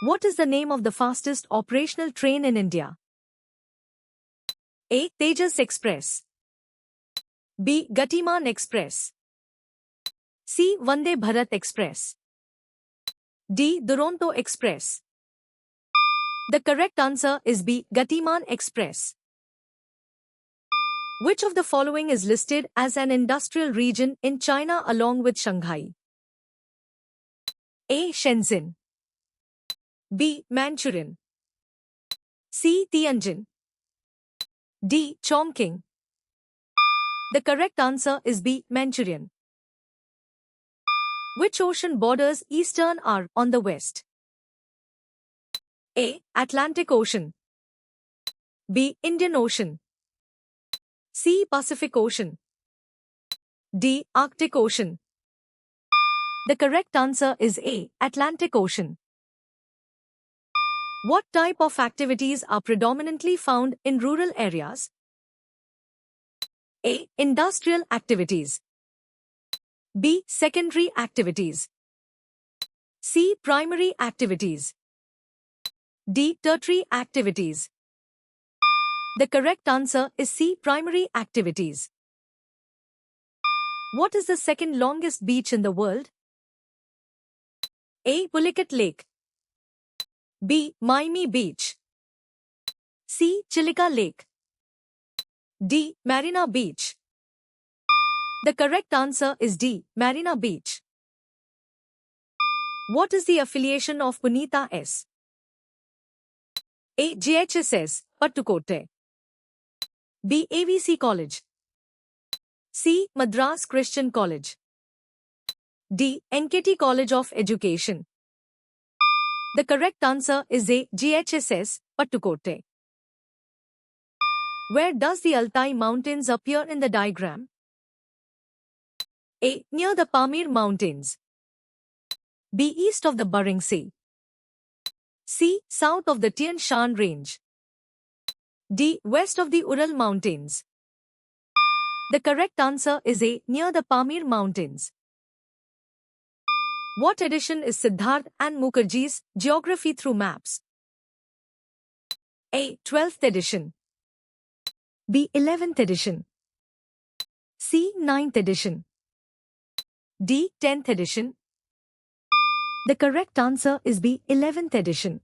What is the name of the fastest operational train in India? A. Tejas Express. B. Gatiman Express. C. Vande Bharat Express. D. Duronto Express. The correct answer is B. Gatiman Express. Which of the following is listed as an industrial region in China along with Shanghai? A. Shenzhen. B. Manchurian. C. Tianjin. D. Chongqing. The correct answer is B. Manchurian. Which ocean borders Eastern Arc on the west? A. Atlantic Ocean. B. Indian Ocean. C. Pacific Ocean. D. Arctic Ocean. The correct answer is A. Atlantic Ocean. What type of activities are predominantly found in rural areas? A. Industrial activities. B. Secondary activities. C. Primary activities. D. Tertiary activities. The correct answer is C. Primary activities. What is the second longest beach in the world? A. Pulicat Lake. B. Miami Beach. C. Chilika Lake. D. Marina Beach. The correct answer is D. Marina Beach. What is the affiliation of Punita S? A. JHSS, Pattukotte. B. AVC College. C. Madras Christian College. D. NKT College of Education. The correct answer is A. JHSS, Pattukotte. Where does the Altai Mountains appear in the diagram? A. Near the Pamir Mountains. B. East of the Baring Sea. C. South of the Tian Shan Range. D. West of the Ural Mountains. The correct answer is A. Near the Pamir Mountains. What edition is Siddharth and Mukherjee's Geography Through Maps? A. 12th edition. B. 11th edition. C. 9th edition. D. 10th edition. The correct answer is B. 11th edition.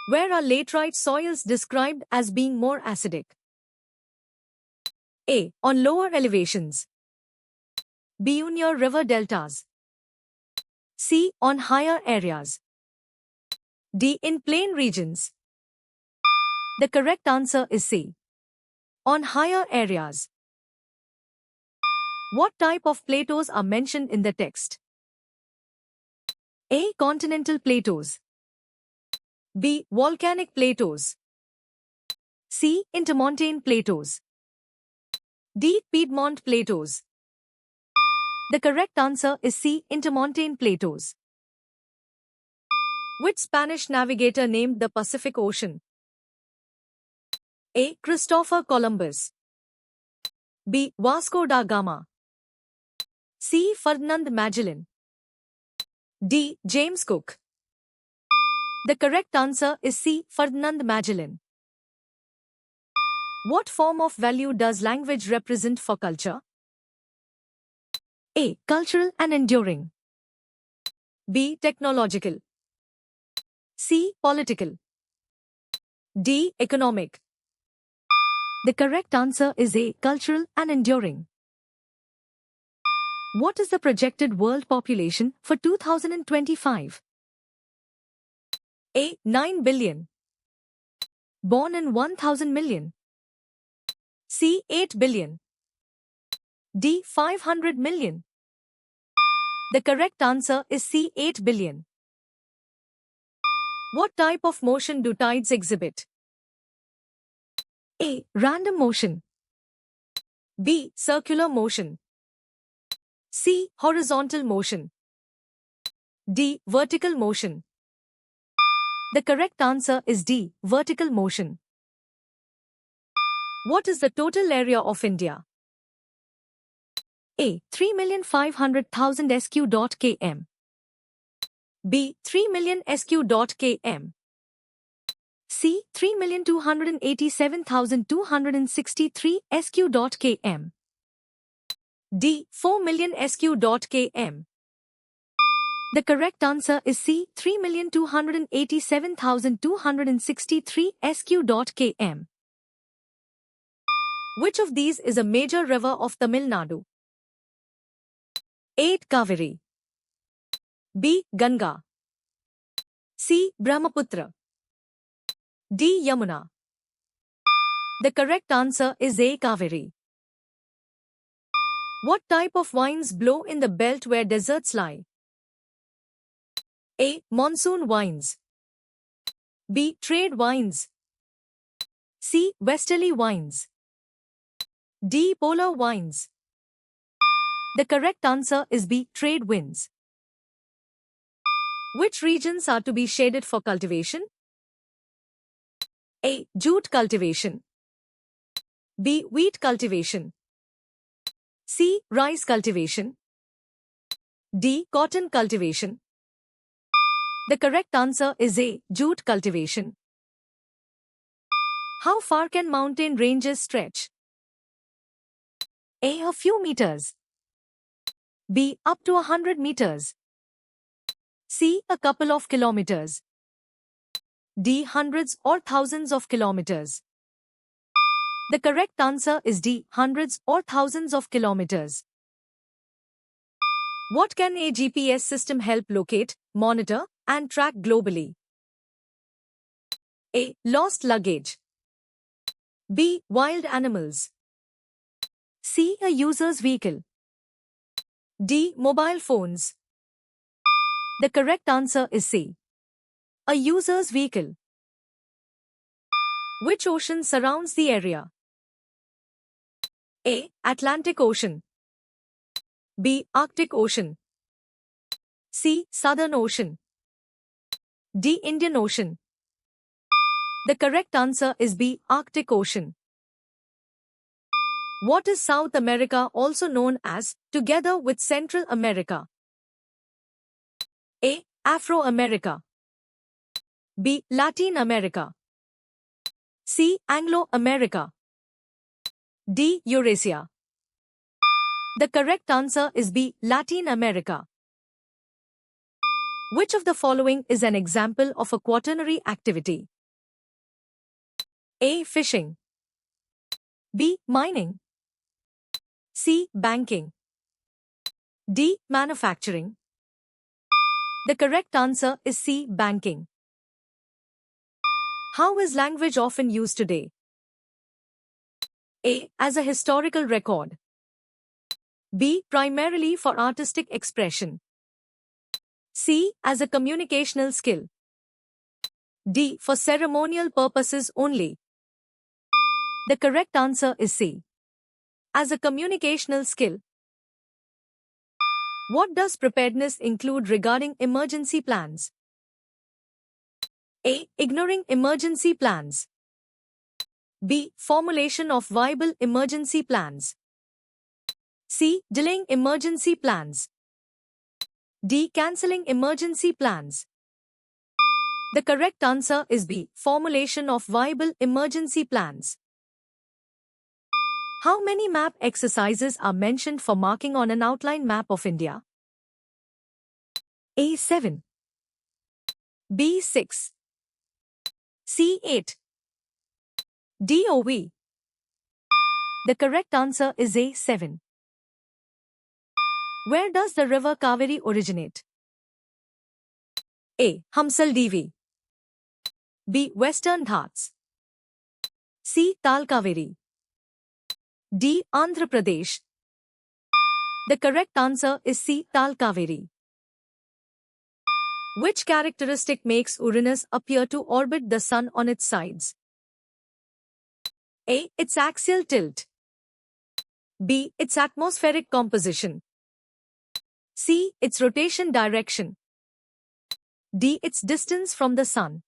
Where are laterite soils described as being more acidic? A. On lower elevations. B. Near river deltas. C. On higher areas. D. In plain regions. The correct answer is C. On higher areas. What type of plateaus are mentioned in the text? A. Continental plateaus. B. Volcanic plateaus. C. Intermontane plateaus. D. Piedmont plateaus. The correct answer is C. Intermontane plateaus. Which Spanish navigator named the Pacific Ocean? A. Christopher Columbus. B. Vasco da Gama. C. Ferdinand Magellan. D. James Cook. The correct answer is C. Ferdinand Magellan. What form of value does language represent for culture? A. Cultural and enduring. B. Technological. C. Political. D. Economic. The correct answer is A. Cultural and enduring. What is the projected world population for 2025? A. 9 billion. Born in 1000 million. C. 8 billion. D. 500 million. The correct answer is C. 8 billion. What type of motion do tides exhibit? A. Random motion. B. Circular motion. C. Horizontal motion. D. Vertical motion. The correct answer is D. Vertical motion. What is the total area of India? A. 3,500,000 sq.km. B. 3,000,000 sq.km. C. 3,287,263 sq.km. D. 4,000,000 sq.km. The correct answer is C. 3,287,263 sq.km. Which of these is a major river of Tamil Nadu? A. Kaveri. B. Ganga. C. Brahmaputra. D. Yamuna. The correct answer is A. Kaveri. What type of winds blow in the belt where deserts lie? A. Monsoon winds. B. Trade winds. C. Westerly winds. D. Polar winds. The correct answer is B. Trade winds. Which regions are to be shaded for cultivation? A. Jute cultivation. B. Wheat cultivation. C. Rice cultivation. D. Cotton cultivation. The correct answer is A. Jute cultivation. How far can mountain ranges stretch? A. A few meters. B. Up to 100 meters. C. A couple of kilometers. D. Hundreds or thousands of kilometers. The correct answer is D. Hundreds or thousands of kilometers. What can a GPS system help locate, monitor, and track globally? A. Lost luggage. B. Wild animals. C. A user's vehicle. D. Mobile phones. The correct answer is C. A user's vehicle. Which ocean surrounds the area? A. Atlantic Ocean. B. Arctic Ocean. C. Southern Ocean. D. Indian Ocean. The correct answer is B. Arctic Ocean. What is South America also known as, together with Central America? A. Afro-America. B. Latin America. C. Anglo-America. D. Eurasia. The correct answer is B. Latin America. Which of the following is an example of a quaternary activity? A. Fishing. B. Mining. C. Banking. D. Manufacturing. The correct answer is C. Banking. How is language often used today? A. As a historical record. B. Primarily for artistic expression. C. As a communicational skill. D. For ceremonial purposes only. The correct answer is C. As a communicational skill. What does preparedness include regarding emergency plans? A. Ignoring emergency plans. B. Formulation of viable emergency plans. C. Delaying emergency plans. D. Cancelling emergency plans. The correct answer is B. Formulation of viable emergency plans. How many map exercises are mentioned for marking on an outline map of India? A. 7. B. 6. C. 8. D. OV. The correct answer is A. 7. Where does the river Kaveri originate? A. Hamsal Devi. B. Western Ghats. C. Tal Kaveri. D. Andhra Pradesh. The correct answer is C. Tal Kaveri. Which characteristic makes Uranus appear to orbit the Sun on its sides? A. Its axial tilt. B. Its atmospheric composition. C. Its rotation direction. D. Its distance from the Sun.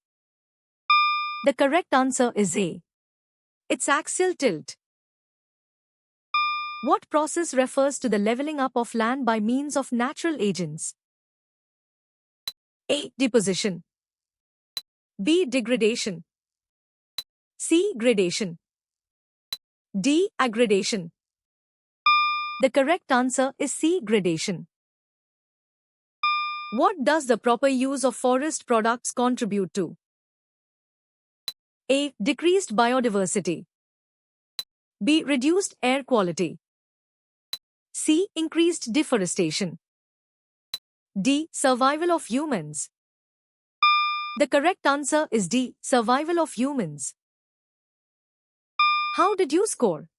The correct answer is A. Its axial tilt. What process refers to the leveling up of land by means of natural agents? A. Deposition. B. Degradation. C. Gradation. D. Aggradation. The correct answer is C. Gradation. What does the proper use of forest products contribute to? A. Decreased biodiversity. B. Reduced air quality. C. Increased deforestation. D. Survival of humans. The correct answer is D. Survival of humans. How did you score?